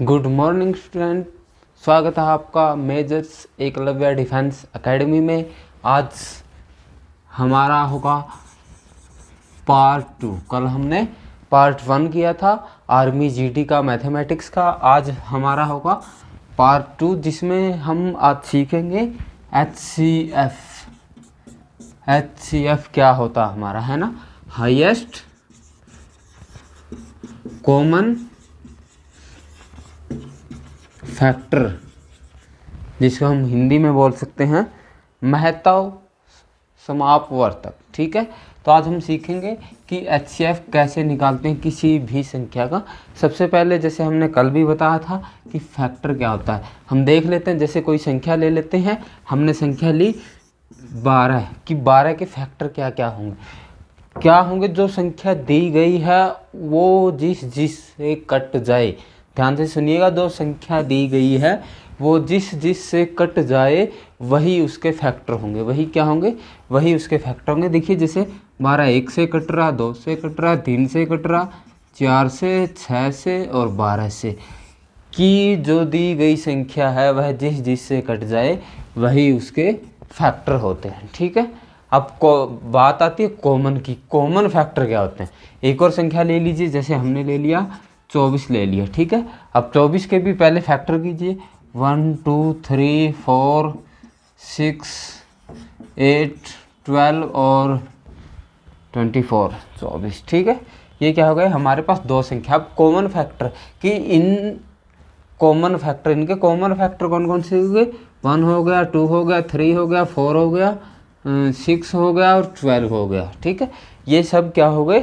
Good morning student, स्वागत है आपका मेजर्स एकलव्य डिफेंस एकेडमी में। आज हमारा होगा पार्ट 2। कल हमने पार्ट 1 किया था आर्मी जीडी का मैथमेटिक्स का। आज हमारा होगा पार्ट 2 जिसमें हम आज सीखेंगे HCF। HCF क्या होता हमारा, है ना, हाईएस्ट कॉमन फैक्टर, जिसको हम हिंदी में बोल सकते हैं महत्व समापवर्तक। ठीक है, तो आज हम सीखेंगे कि HCF कैसे निकालते हैं किसी भी संख्या का। सबसे पहले जैसे हमने कल भी बताया था कि फैक्टर क्या होता है, हम देख लेते हैं। जैसे कोई संख्या ले लेते हैं, हमने संख्या ली 12 कि 12 के फैक्टर क्या क्या होंगे। जो संख्या दी गई है वो जिस से कट जाए, ध्यान से सुनिएगा, जो संख्या दी गई है वो जिस से कट जाए वही उसके फैक्टर होंगे। वही क्या होंगे, वही उसके फैक्टर होंगे। देखिए जैसे 12 1 से कट रहा, 2 से कट रहा, 3 से कट रहा, 4 से, 6 से और 12 से, कि जो दी गई संख्या है वह जिस से कट जाए वही उसके फैक्टर होते हैं। ठीक है, अब बात आती है कॉमन की। कॉमन फैक्टर क्या होते हैं। एक और संख्या ले लीजिए, जैसे हमने ले लिया 24 ले लिया। ठीक है, अब 24 के भी पहले फैक्टर कीजिए। 1 2 3 4 6 8 12 और 24 24। ठीक है, ये क्या हो गए हमारे पास दो संख्या। अब कॉमन फैक्टर कि इन कॉमन फैक्टर, इनके कॉमन फैक्टर कौन कौन से हो गए। 1 हो गया, 2 हो गया, 3 हो गया, 4 हो गया, 6 हो गया और 12 हो गया। ठीक है, ये सब क्या हो गए,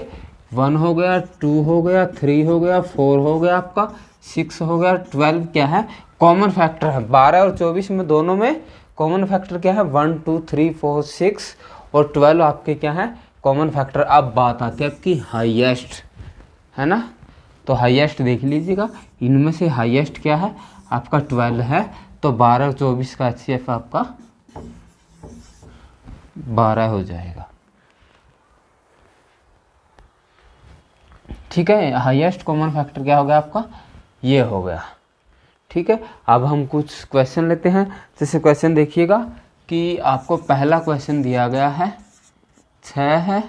1 हो गया, 2 हो गया, 3 हो गया, 4 हो गया, आपका 6 हो गया, 12 क्या है, कॉमन फैक्टर है। 12 और 24 में दोनों में कॉमन फैक्टर क्या है, 1 2 3 4 6 और 12 आपके क्या है, कॉमन फैक्टर। अब बात आती है आपकी हाईएस्ट, है ना, तो हाईएस्ट देख लीजिएगा। इनमें से हाईएस्ट क्या है आपका 12 है, तो 12 और 24 का HCF आपका 12 हो जाएगा। ठीक है, हाईएस्ट कॉमन फैक्टर क्या हो गया आपका, ये हो गया। ठीक है, अब हम कुछ क्वेश्चन लेते हैं। जैसे क्वेश्चन देखिएगा कि आपको पहला क्वेश्चन दिया गया है 6 है,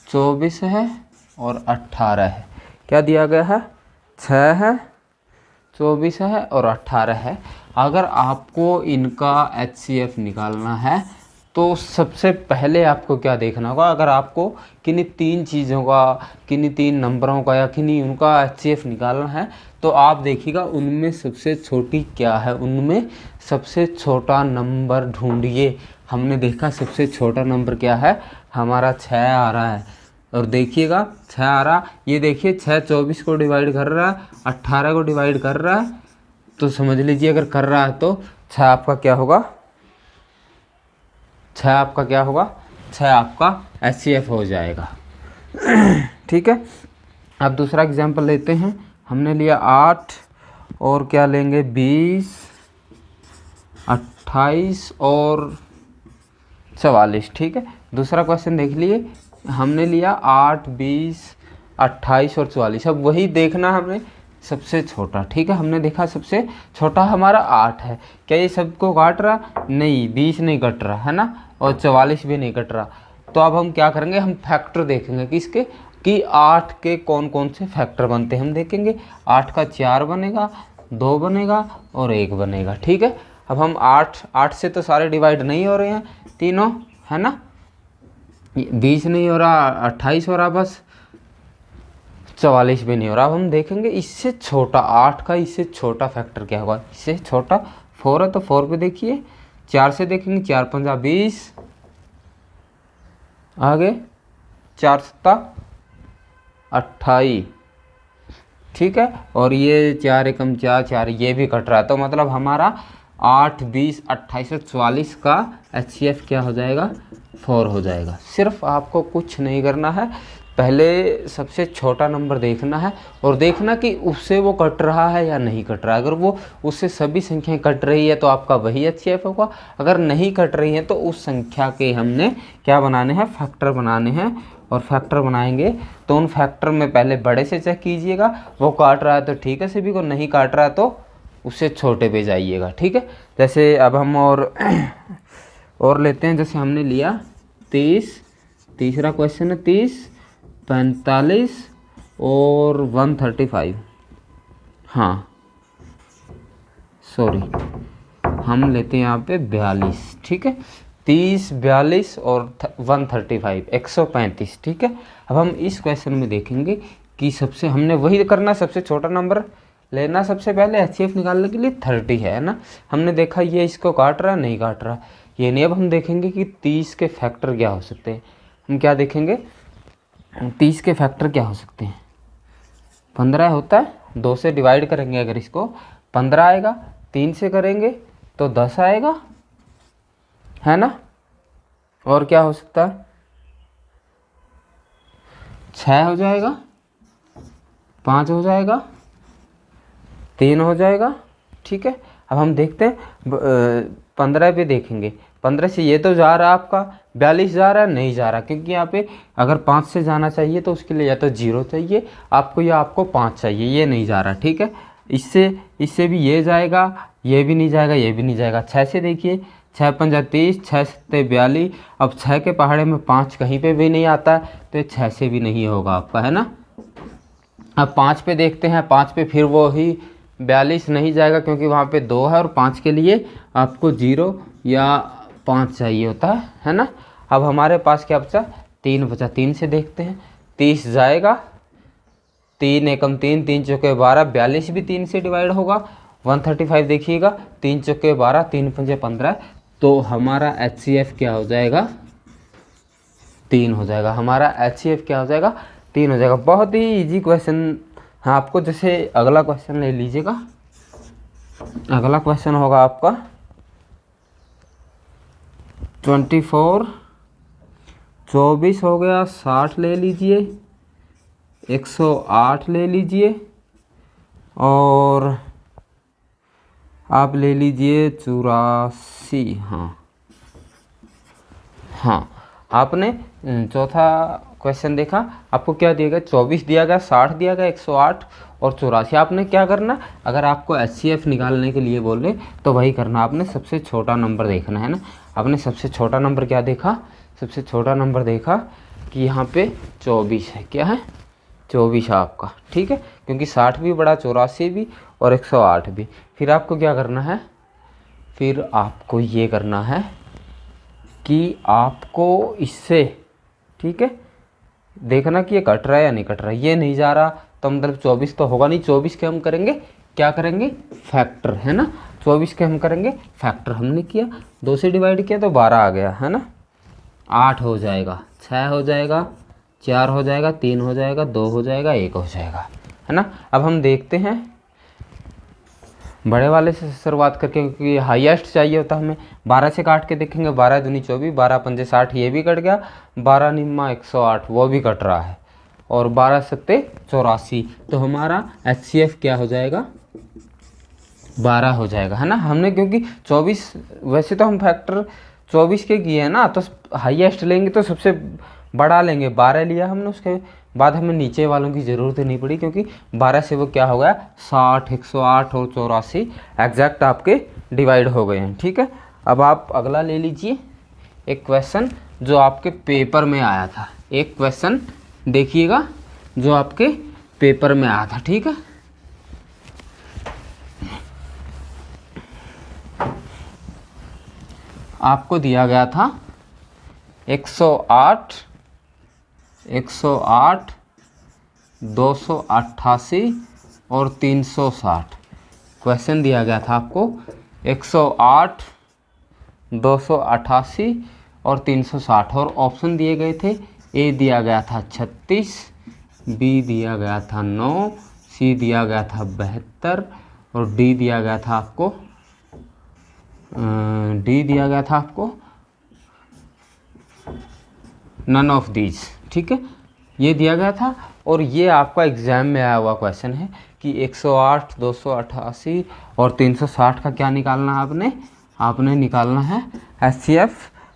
24 है और 18 है। क्या दिया गया है, 6 है, 24 है और 18 है। अगर आपको इनका HCF निकालना है तो सबसे पहले आपको क्या देखना होगा। अगर आपको किन्हीं तीन चीज़ों का, किन्हीं तीन नंबरों का या किन्हीं उनका HCF निकालना है तो आप देखिएगा उनमें सबसे छोटी क्या है, उनमें सबसे छोटा नंबर ढूंढिए। हमने देखा सबसे छोटा नंबर क्या है, हमारा 6 आ रहा है। और देखिएगा 6 आ रहा, ये देखिए 6 24 को डिवाइड कर रहा है, 18 को डिवाइड कर रहा है, तो समझ लीजिए अगर कर रहा है तो 6 आपका क्या होगा, 6 आपका क्या होगा, 6 आपका HCF हो जाएगा। ठीक है, अब दूसरा एग्जांपल लेते हैं। हमने लिया 8 और क्या लेंगे 20, 28 और 44। ठीक है, दूसरा क्वेश्चन देख लिए, हमने लिया 8 20 28 और 44। अब वही देखना हमें सबसे छोटा। ठीक है, हमने देखा सबसे छोटा हमारा 8 है। क्या ये सबको काट रहा, नहीं, 20 नहीं कट रहा है ना, और 44 भी नहीं कट रहा। तो अब हम क्या करेंगे, हम फैक्टर देखेंगे किसके, कि 8 के कौन कौन से फैक्टर बनते हैं हम देखेंगे। 8 का 4 बनेगा, 2 बनेगा और 1 बनेगा। ठीक है, अब हम 8 से तो सारे डिवाइड नहीं हो रहे हैं तीनों, है ना, 20 नहीं हो रहा, 28 हो रहा, बस 44 भी नहीं हो रहा। अब हम देखेंगे इससे छोटा 8 का, इससे छोटा फैक्टर क्या होगा। इससे छोटा 4 है तो 4 पे देखिए, 4 से देखेंगे, 4 5 20, आगे 4 7 28। ठीक है, और ये 4 एकम 4 4, ये भी कट रहा है, तो मतलब हमारा 8 20 28 और 44 का HCF क्या हो जाएगा, 4 हो जाएगा। सिर्फ आपको कुछ नहीं करना है, पहले सबसे छोटा नंबर देखना है और देखना कि उससे वो कट रहा है या नहीं कट रहा है। अगर वो उससे सभी संख्याएं कट रही है तो आपका वही HCF होगा। अगर नहीं कट रही है तो उस संख्या के हमने क्या बनाने हैं, फैक्टर बनाने हैं, और फैक्टर बनाएंगे तो उन फैक्टर में पहले बड़े से चेक कीजिएगा, वो काट रहा है तो ठीक है, सभी को नहीं काट रहा है तो उससे छोटे पे जाइएगा, ठीक है। जैसे अब हम और लेते हैं, जैसे हमने लिया 30, तीसरा क्वेश्चन है 30, 45 और 135, हाँ सॉरी हम लेते हैं यहाँ पे 42, ठीक है। 30, 42 और 135, 135, ठीक है। अब हम इस क्वेश्चन में देखेंगे कि सबसे हमने वही करना, सबसे छोटा नंबर लेना सबसे पहले, HCF निकालने के लिए 30 है ना। हमने देखा ये इसको काट रहा नहीं काट रहा, ये नहीं। अब हम देखेंगे कि 30 के फैक्टर क्या हो सकते हैं। हम क्या देखेंगे, 30 के फैक्टर क्या हो सकते हैं। 15 होता है, 2 से डिवाइड करेंगे अगर इसको 15 आएगा, 3 से करेंगे तो 10 आएगा, है ना। और क्या हो सकता है, 6 हो जाएगा, 5 हो जाएगा, 3 हो जाएगा, ठीक है। अब हम देखते हैं 15 पे देखेंगे, 15 से ये तो जा रहा है आपका, 42 जा रहा है नहीं जा रहा, क्योंकि यहाँ पे अगर 5 से जाना चाहिए तो उसके लिए या तो 0 चाहिए आपको या आपको 5 चाहिए, ये नहीं जा रहा, ठीक है। इससे भी ये जाएगा, ये भी नहीं जाएगा, ये भी नहीं जाएगा। 6 से देखिए, 6 पंजा 30, 6 सत्ते 42। अब 6 के पहाड़े में 5 कहीं पे भी नहीं आता है तो ये 6 से भी नहीं होगा आपका, है ना। अब 5 पे देखते हैं, 5 पे फिर वो ही 42 नहीं जाएगा, क्योंकि वहाँ पे 2 है और 5 के लिए आपको 0 या 5 चाहिए होता है ना। अब हमारे पास क्या बचा, 3 बचा। 3 से देखते हैं, 30 जाएगा, 3 एकम 3, 3 चौके 12, 42 भी 3 से डिवाइड होगा। 135 देखिएगा, 3 चौके 12, 3 पंजे 15, तो हमारा HCF क्या हो जाएगा, 3 हो जाएगा। हमारा HCF क्या हो जाएगा, 3 हो जाएगा। बहुत ही इजी क्वेश्चन है आपको। जैसे अगला क्वेश्चन ले लीजिएगा, अगला क्वेश्चन होगा आपका 24, 24 हो गया, 60 ले लीजिए, 108 ले लीजिए, और आप ले लीजिए 84। हाँ आपने चौथा क्वेश्चन देखा, आपको क्या दिया गया, 24 दिया गया, 60 दिया गया, 108 और 84। आपने क्या करना, अगर आपको HCF निकालने के लिए बोले तो वही करना, आपने सबसे छोटा नंबर देखना, है ना। आपने सबसे छोटा नंबर क्या देखा, सबसे छोटा नंबर देखा कि यहाँ पे 24 है, क्या है 24 है आपका, ठीक है। क्योंकि 60 भी बड़ा, 84 भी और 108 भी। फिर आपको क्या करना है, फिर आपको ये करना है कि आपको इससे, ठीक है, देखना कि ये कट रहा है या नहीं कट रहा है। ये नहीं जा रहा तो मतलब 24 तो होगा नहीं, 24 के हम करेंगे, क्या करेंगे, फैक्टर, है ना। 24 के हम करेंगे फैक्टर। हमने किया, 2 से डिवाइड किया तो 12 आ गया, है ना। 8 हो जाएगा, 6 हो जाएगा, 4 हो जाएगा, 3 हो जाएगा, 2 हो जाएगा, 1 हो जाएगा, है ना। अब हम देखते हैं बड़े वाले से शुरुआत करके, क्योंकि हाईएस्ट चाहिए होता है हमें। 12 से काट के देखेंगे, 12 दूनी 24, 12 पंजे 60, ये भी कट गया, 12 निम्मा 108 वो भी कट रहा है, और 12 सत्ते 84, तो हमारा HCF क्या हो जाएगा, 12 हो जाएगा, है ना। हमने क्योंकि 24, वैसे तो हम फैक्टर 24 के किए हैं ना, तो हाईएस्ट लेंगे तो सबसे बड़ा लेंगे, 12 लिया हमने, उसके बाद हमें नीचे वालों की ज़रूरत नहीं पड़ी, क्योंकि 12 से वो क्या हो गया, 60, 108 और 84 एग्जैक्ट आपके डिवाइड हो गए हैं, ठीक है। अब आप अगला ले लीजिए, एक क्वेश्चन जो आपके पेपर में आया था, एक क्वेश्चन देखिएगा जो आपके पेपर में आया था, ठीक है। आपको दिया गया था 108, 288 और 360। क्वेश्चन दिया गया था आपको 108, 288 और 360, और ऑप्शन दिए गए थे, ए दिया गया था 36, बी दिया गया था 9, सी दिया गया था 72 और डी दिया गया था आपको नन ऑफ दीज, ठीक है, ये दिया गया था। और ये आपका एग्ज़ाम में आया हुआ क्वेश्चन है कि 108, 288 और 360 का क्या निकालना है आपने निकालना है HCF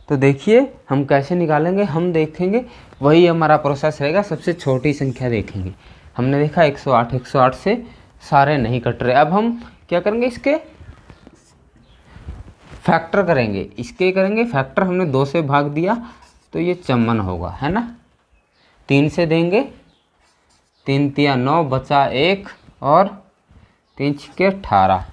तो देखिए हम कैसे निकालेंगे, हम देखेंगे वही हमारा प्रोसेस रहेगा। सबसे छोटी संख्या देखेंगे, हमने देखा 108, 108 से सारे नहीं कट रहे। अब हम क्या करेंगे, इसके फैक्टर करेंगे, इसके करेंगे फैक्टर। हमने 2 से भाग दिया तो ये 54 होगा, है ना। 3 से देंगे, 3 तिया 9, बचा 1 और 3 छिके 18,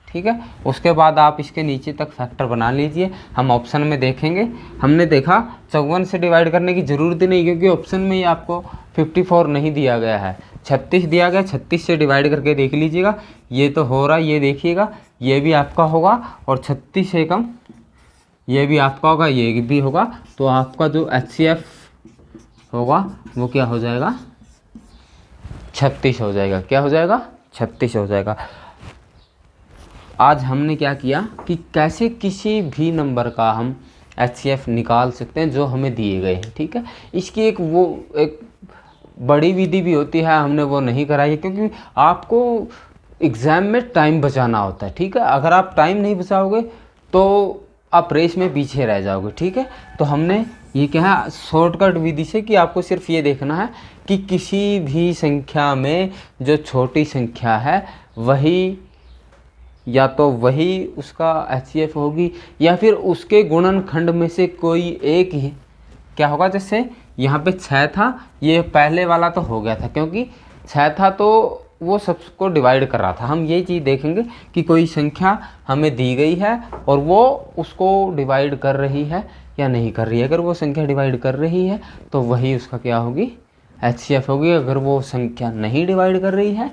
ठीक है। उसके बाद आप इसके नीचे तक फैक्टर बना लीजिए। हम ऑप्शन में देखेंगे, हमने देखा 54 से डिवाइड करने की ज़रूरत ही नहीं, क्योंकि ऑप्शन में ही आपको 54 नहीं दिया गया है, 36 दिया गया। 36 से डिवाइड करके देख लीजिएगा, ये तो हो रहा है, ये देखिएगा, ये भी आपका होगा, और 36 से कम ये भी आपका होगा, ये भी होगा। तो आपका जो HCF होगा वो क्या हो जाएगा, 36 हो जाएगा। क्या हो जाएगा, 36 हो जाएगा। आज हमने क्या किया कि कैसे किसी भी नंबर का हम HCF निकाल सकते हैं जो हमें दिए गए हैं, ठीक है। इसकी एक बड़ी विधि भी होती है, हमने वो नहीं कराई है, क्योंकि आपको एग्ज़ाम में टाइम बचाना होता है, ठीक है। अगर आप टाइम नहीं बचाओगे तो आप रेस में पीछे रह जाओगे, ठीक है। तो हमने ये क्या है, शॉर्टकट विधि से, कि आपको सिर्फ ये देखना है कि किसी भी संख्या में जो छोटी संख्या है वही, या तो वही उसका HCF होगी, या फिर उसके गुणनखंड में से कोई एक ही क्या होगा। जैसे यहाँ पे 6 था, ये पहले वाला तो हो गया था, क्योंकि 6 था तो वो सबको डिवाइड कर रहा था। हम ये चीज़ देखेंगे कि कोई संख्या हमें दी गई है और वो उसको डिवाइड कर रही है या नहीं कर रही है। अगर वो संख्या डिवाइड कर रही है तो वही उसका क्या होगी, HCF होगी। अगर वो संख्या नहीं डिवाइड कर रही है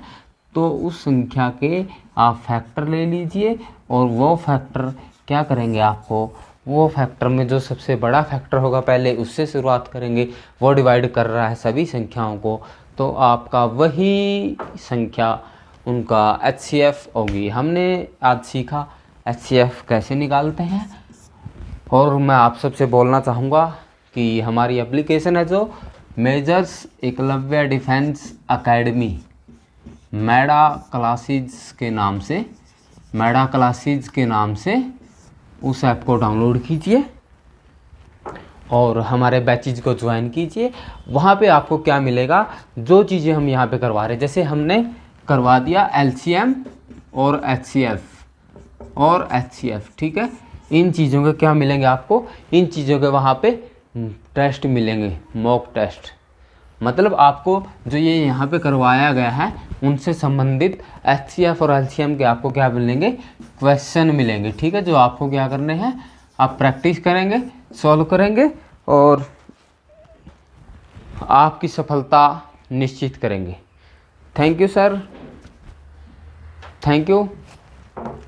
तो उस संख्या के आप फैक्टर ले लीजिए, और वो फैक्टर क्या करेंगे, आपको वो फैक्टर में जो सबसे बड़ा फैक्टर होगा पहले उससे शुरुआत करेंगे। वो डिवाइड कर रहा है सभी संख्याओं को, तो आपका वही संख्या उनका HCF होगी। हमने आज सीखा HCF कैसे निकालते हैं। और मैं आप सबसे बोलना चाहूँगा कि हमारी एप्लीकेशन है जो मेजर्स एकलव्य डिफेंस एकेडमी मैडा क्लासेज के नाम से उस ऐप को डाउनलोड कीजिए और हमारे बैचेज को ज्वाइन कीजिए। वहाँ पे आपको क्या मिलेगा, जो चीज़ें हम यहाँ पे करवा रहे हैं, जैसे हमने करवा दिया LCM और HCF, ठीक है। इन चीज़ों के क्या मिलेंगे आपको, इन चीज़ों के वहाँ पे टेस्ट मिलेंगे, मॉक टेस्ट। मतलब आपको जो ये यहाँ पे करवाया गया है उनसे संबंधित HCF और LCM के आपको क्या मिलेंगे, क्वेश्चन मिलेंगे, ठीक है। जो आपको क्या करने हैं, आप प्रैक्टिस करेंगे, सॉल्व करेंगे और आपकी सफलता निश्चित करेंगे। Thank you sir, thank you.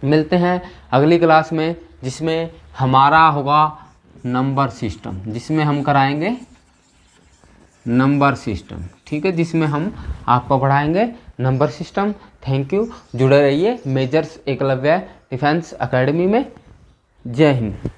मिलते हैं अगली क्लास में, जिसमें हमारा होगा नंबर सिस्टम, जिसमें हम कराएंगे नंबर सिस्टम, ठीक है, जिसमें हम आपको पढ़ाएंगे नंबर सिस्टम। थैंक यू, जुड़े रहिए मेजर्स एकलव्य डिफेंस एकेडमी में। जय हिंद।